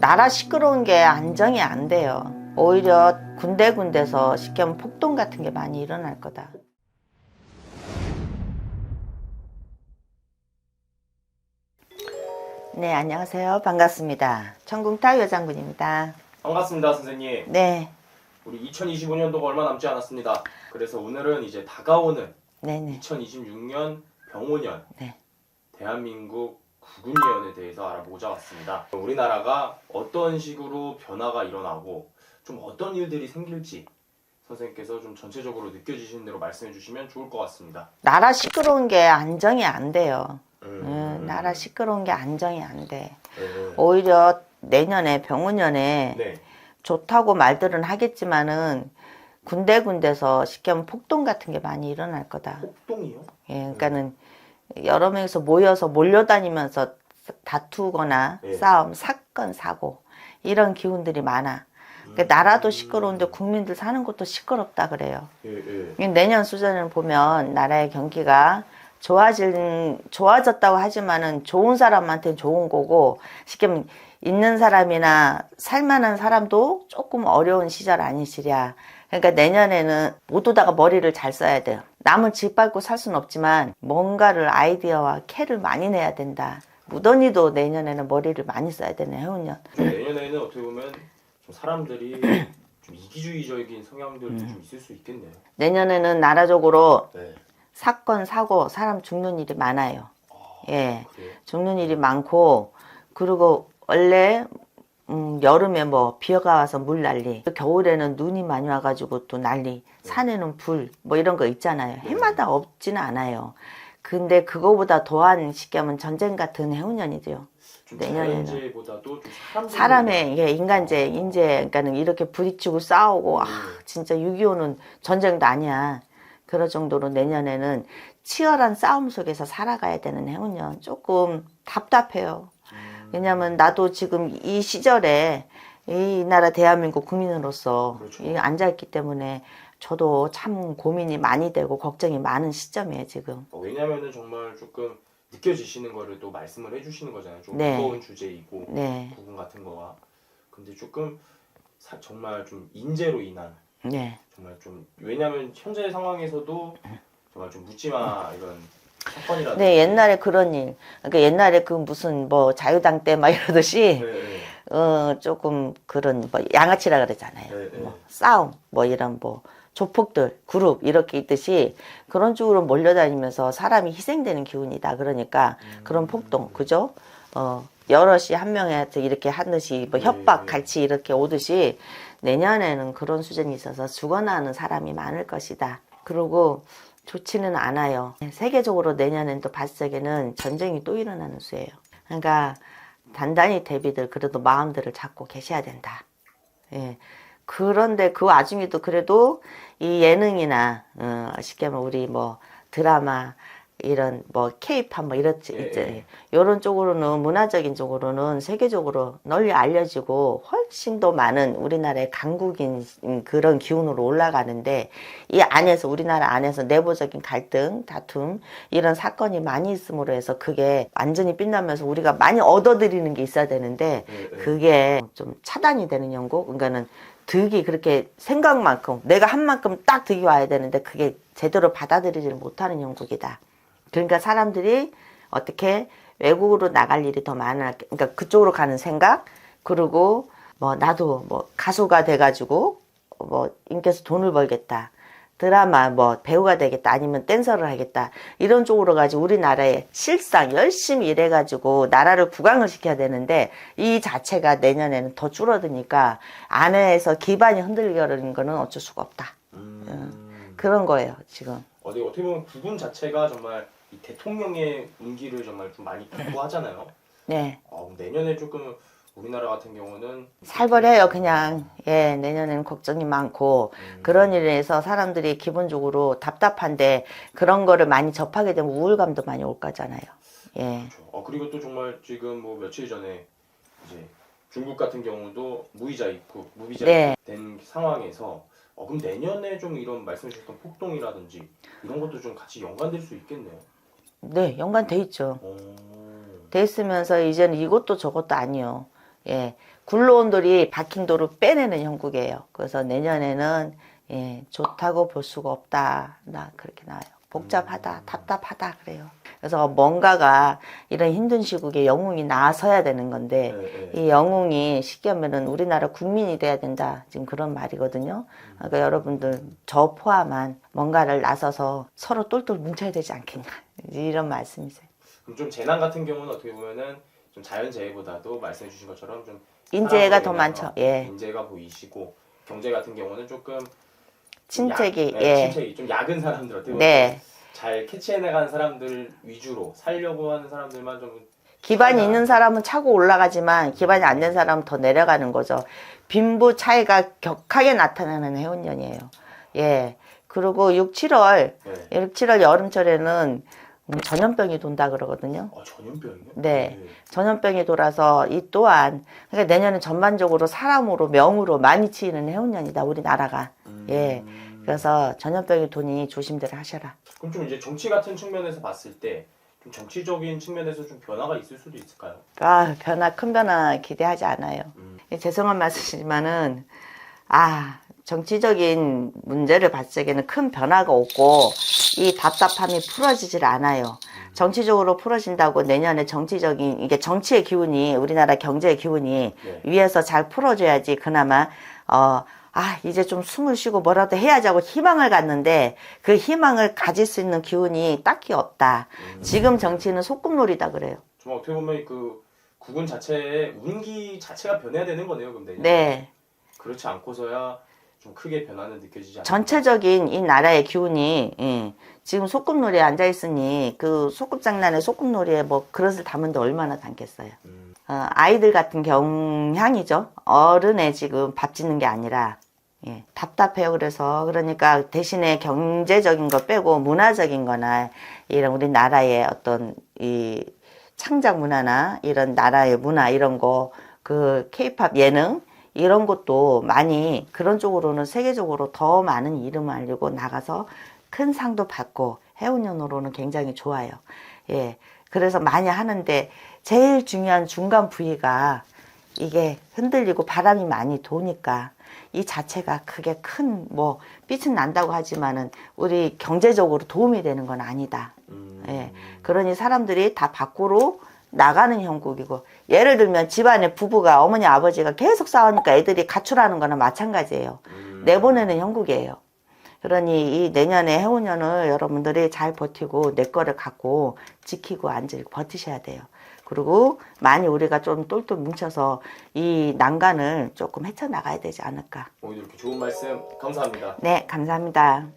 나라 시끄러운 게 안정이 안 돼요. 오히려 군데군데서 쉽게 하면 폭동 같은 게 많이 일어날 거다. 네, 안녕하세요. 반갑습니다. 청궁탁 여장군입니다. 반갑습니다, 선생님. 네. 우리 2025년도가 얼마 남지 않았습니다. 그래서 오늘은 이제 다가오는 네네. 2026년 병오년 네. 대한민국 구군예언에 대해서 알아보고자 왔습니다. 우리나라가 어떤 식으로 변화가 일어나고 좀 어떤 일들이 생길지 선생님께서 좀 전체적으로 느껴지시는 대로 말씀해 주시면 좋을 것 같습니다. 나라 시끄러운 게 안정이 안 돼요. 나라 시끄러운 게 안정이 안 돼. 오히려 내년에 병오년에 네. 좋다고 말들은 하겠지만은 군데군데서 쉽게 하면 폭동 같은 게 많이 일어날 거다. 폭동이요? 예, 그러니까는 여러 명이서 모여서 몰려다니면서 다투거나 예. 싸움, 사건, 사고 이런 기운들이 많아. 그러니까 나라도 시끄러운데 국민들 사는 것도 시끄럽다 그래요. 예. 내년 수준을 보면 나라의 경기가 좋아졌다고 하지만은 좋은 사람한테는 좋은 거고, 쉽게 말하면 있는 사람이나 살만한 사람도 조금 어려운 시절 아니시랴. 그러니까 내년에는 모두 다가 머리를 잘 써야 돼요. 남은 집 밟고 살 수는 없지만 뭔가를 아이디어와 캐를 많이 내야 된다. 무던히도 내년에는 머리를 많이 써야 되네, 해운년. 내년에는 어떻게 보면 좀 사람들이 좀 이기주의적인 성향들도 좀 있을 수 있겠네요. 내년에는 나라적으로 네. 사건, 사고, 사람 죽는 일이 많아요. 예, 그래요? 죽는 일이 많고, 그리고 원래 여름에 뭐 비가 와서 물 난리, 겨울에는 눈이 많이 와가지고 또 난리, 산에는 불, 뭐 이런 거 있잖아요. 해마다 없지는 않아요. 근데 그거보다 더한 쉽게 하면 전쟁 같은 해운년이죠. 좀 내년에는 자연재해보다도 좀 사람의 인간재, 인재, 그러니까는 이렇게 부딪히고 싸우고, 진짜 6.25는 전쟁도 아니야. 그럴 정도로 내년에는 치열한 싸움 속에서 살아가야 되는 해운년. 조금 답답해요. 왜냐면 나도 지금 이 시절에 이 나라 대한민국 국민으로서 그렇죠. 앉아있기 때문에 저도 참 고민이 많이 되고 걱정이 많은 시점이에요, 지금. 왜냐면은 정말 조금 느껴지시는 거를 또 말씀을 해주시는 거잖아요. 좀 네. 무거운 주제이고 네. 부분 같은 거가. 근데 조금 정말 좀 인재로 인한 네. 정말 좀 왜냐면 현재 상황에서도 정말 좀 묻지마 이런 사건이라든지. 네, 옛날에 그런 일. 그러니까 옛날에 그 무슨 뭐 자유당 때 막 이러듯이 네. 조금 그런 뭐 양아치라 그러잖아요. 네. 뭐 싸움, 뭐 이런 뭐 조폭들, 그룹 이렇게 있듯이 그런 쪽으로 몰려다니면서 사람이 희생되는 기운이다. 그러니까 그런 폭동, 그죠? 여럿이 한 명한테 이렇게 하듯이 뭐 협박, 갈치 이렇게 오듯이 내년에는 그런 수준이 있어서 죽어나 하는 사람이 많을 것이다. 그리고 좋지는 않아요. 세계적으로 내년엔 또 봤을 적에는 전쟁이 또 일어나는 수예요. 그러니까 단단히 대비들 그래도 마음들을 잡고 계셔야 된다. 예. 그런데 그 와중에도 그래도 이 예능이나 쉽게 하면 우리 뭐 드라마 이런 뭐 케이팝 뭐 이렇지 있잖아요. 이런 쪽으로는 문화적인 쪽으로는 세계적으로 널리 알려지고 훨씬 더 많은 우리나라의 강국인 그런 기운으로 올라가는데, 이 안에서 우리나라 안에서 내부적인 갈등, 다툼 이런 사건이 많이 있음으로 해서 그게 완전히 빛나면서 우리가 많이 얻어들이는 게 있어야 되는데 그게 좀 차단이 되는 연고. 그러니까는 득이 그렇게 생각만큼 내가 한 만큼 딱 득이 와야 되는데 그게 제대로 받아들이지를 못하는 형국이다. 그러니까 사람들이 어떻게 외국으로 나갈 일이 더 많아, 그러니까 그쪽으로 가는 생각, 그리고 뭐 나도 뭐 가수가 돼가지고 뭐 인기에서 돈을 벌겠다, 드라마 뭐 배우가 되겠다, 아니면 댄서를 하겠다, 이런 쪽으로 가지고 우리나라의 실상 열심히 일해가지고 나라를 부강을 시켜야 되는데 이 자체가 내년에는 더 줄어드니까 안에서 기반이 흔들리는 거는 어쩔 수가 없다. 그런 거예요 지금. 어떻게 보면 구분 자체가 정말 이 대통령의 운기를 정말 좀 많이 받고 하잖아요. 네. 내년에 조금 우리나라 같은 경우는 살벌해요 그냥. 예, 내년에는 걱정이 많고 그런 일에 해서 사람들이 기본적으로 답답한데 그런 거를 많이 접하게 되면 우울감도 많이 올 거잖아요. 예. 그렇죠. 그리고 또 정말 지금 뭐 며칠 전에 이제 중국 같은 경우도 무비자 네. 된 상황에서 그럼 내년에 좀 이런 말씀해주셨던 폭동이라든지 이런 것도 좀 같이 연관될 수 있겠네요. 네, 연관돼 있죠. 돼 있으면서 이제는 이것도 저것도 아니요. 예, 굴러온돌이 박힌 돌을 빼내는 형국이에요. 그래서 내년에는 예, 좋다고 볼 수가 없다. 나 그렇게 나와요. 복잡하다, 답답하다 그래요. 그래서 뭔가가 이런 힘든 시국에 영웅이 나서야 되는 건데 이 영웅이 쉽게 하면은 우리나라 국민이 돼야 된다. 지금 그런 말이거든요. 그러니까 여러분들 저 포함한 뭔가를 나서서 서로 똘똘 뭉쳐야 되지 않겠냐. 이런 말씀이세요. 그럼 좀 재난 같은 경우는 어떻게 보면은 좀 자연재해보다도 말씀해 주신 것처럼 좀 인재가 더 사람으로 많죠. 인해서 예. 인재가 보이시고 경제 같은 경우는 조금 친책이 네, 예. 친책이 좀 약은 사람들 어떻게 보면 네. 잘 캐치해내가는 사람들 위주로 살려고 하는 사람들만 좀 기반이 있는 사람은 차고 올라가지만 기반이 안 된 사람은 더 내려가는 거죠. 빈부 차이가 격하게 나타나는 해운년이에요. 예. 그리고 6, 7월, 네. 6, 7월 여름철에는 전염병이 돈다 그러거든요. 전염병이요? 네. 전염병이 돌아서 이 또한 그러니까 내년은 전반적으로 사람으로 명으로 많이 치이는 해운년이다 우리나라가. 예. 그래서 전염병이 도니 조심들 하셔라. 그럼 좀 이제 정치 같은 측면에서 봤을 때 좀 정치적인 측면에서 좀 변화가 있을 수도 있을까요? 아, 큰 변화 기대하지 않아요. 죄송한 말씀이지만은 정치적인 문제를 봤을 때는 큰 변화가 없고 이 답답함이 풀어지질 않아요. 정치적으로 풀어진다고 내년에 정치적인 이게 정치의 기운이 우리나라 경제의 기운이 네. 위에서 잘 풀어줘야지 그나마 이제 좀 숨을 쉬고 뭐라도 해야지 하고 희망을 갖는데 그 희망을 가질 수 있는 기운이 딱히 없다. 지금 정치는 소꿉놀이다 그래요. 좀 어떻게 보면 그 국군 자체의 운기 자체가 변해야 되는 거네요, 근데. 네. 그렇지 않고서야 좀 크게 변화는 느껴지지 않아요. 전체적인 이 나라의 기운이 지금 소꿉놀이에 앉아 있으니 그 소꿉장난에 소꿉놀이에 뭐 그릇을 담은데 얼마나 담겠어요. 아이들 같은 경향이죠. 어른의 지금 밥 짓는 게 아니라 답답해요. 그러니까 대신에 경제적인 거 빼고 문화적인 거나 이런 우리 나라의 어떤 이 창작 문화나 이런 나라의 문화 이런 거 그 케이팝 예능 이런 것도 많이 그런 쪽으로는 세계적으로 더 많은 이름을 알리고 나가서 큰 상도 받고 해운년으로는 굉장히 좋아요. 예. 그래서 많이 하는데 제일 중요한 중간 부위가 이게 흔들리고 바람이 많이 도니까 이 자체가 크게 큰 빛은 난다고 하지만은 우리 경제적으로 도움이 되는 건 아니다. 예. 그러니 사람들이 다 밖으로 나가는 형국이고 예를 들면 집안에 부부가 어머니 아버지가 계속 싸우니까 애들이 가출하는 거나 마찬가지예요. 내보내는 형국이에요. 그러니 이 내년에 해운년을 여러분들이 잘 버티고 내 거를 갖고 지키고 버티셔야 돼요. 그리고 많이 우리가 좀 똘똘 뭉쳐서 이 난간을 조금 헤쳐나가야 되지 않을까. 오늘 이렇게 좋은 말씀 감사합니다. 네, 감사합니다.